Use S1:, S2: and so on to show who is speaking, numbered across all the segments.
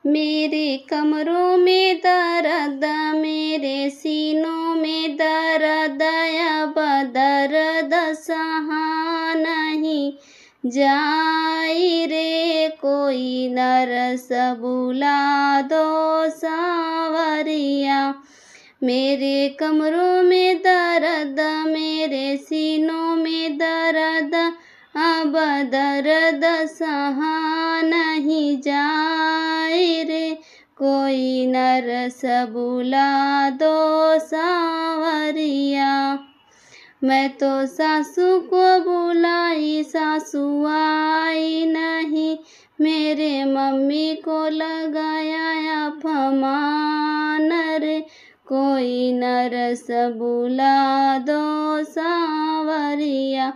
S1: मेरे कमरों में दर्द, मेरे सीनों में दर्द, अब दर्द सहा नहीं जाए रे। कोई नरस बुला दो सांवरिया। मेरे कमरों में दर्द, मेरे सीनों में दर्द, अब दर्द सहा नहीं जाए रे। कोई नरस बुला दो सांवरिया। मैं तो सासू को बुलाई, सासू आई नहीं, मेरे मम्मी को लगाया अपमान रे। कोई नरस बुला दो सांवरिया।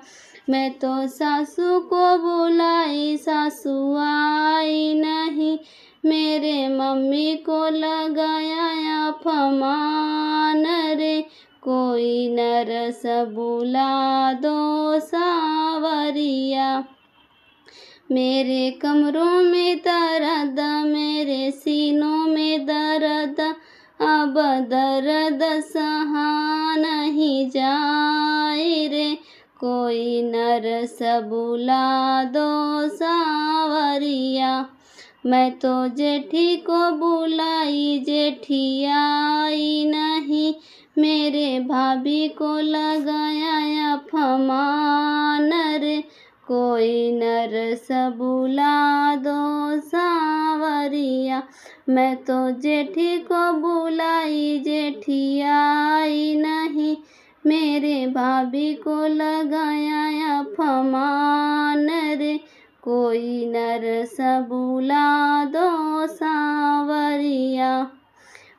S1: मैं तो सासू को बुलाई, सासू आई नहीं, मेरे मम्मी को लगाया अपमान रे। कोई नरस बुला दो सांवरिया। मेरे कमरों में दर्द, मेरे सीनों में दर्द, अब दर्द सहा नहीं जाए रे। कोई नरस बुला दो सांवरिया। मैं तो जेठी को बुलाई, जेठी आई नहीं, मेरे भाभी को लगाया अपमान रे। कोई नरस बुला दो सांवरिया। मैं तो जेठी को बुलाई, जेठी आई नहीं, मेरे भाभी को लगाया अपमान रे। कोई नरस बुला दो सांवरिया।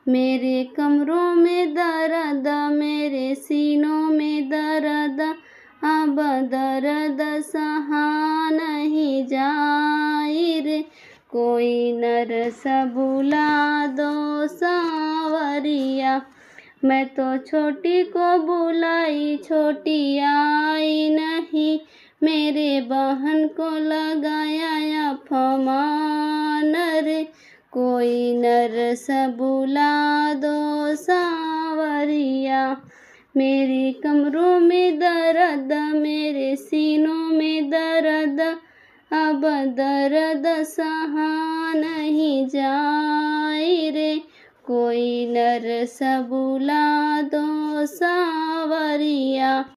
S1: मेरे कमरों में दर्द, मेरे सीनों में दर्द, अब दर्द सहा नहीं जाए रे। कोई नरस बुला दो सांवरिया। मैं तो छोटी को बुलाई, छोटी आई नहीं, मेरे बहन को लगाया अपमान रे। कोई नरस बुला दो सांवरिया। मेरे कमरों में दर्द, मेरे सीनों में दर्द, अब दर्द सहा नहीं जाए रे। कोई नरस बुला दो सांवरिया।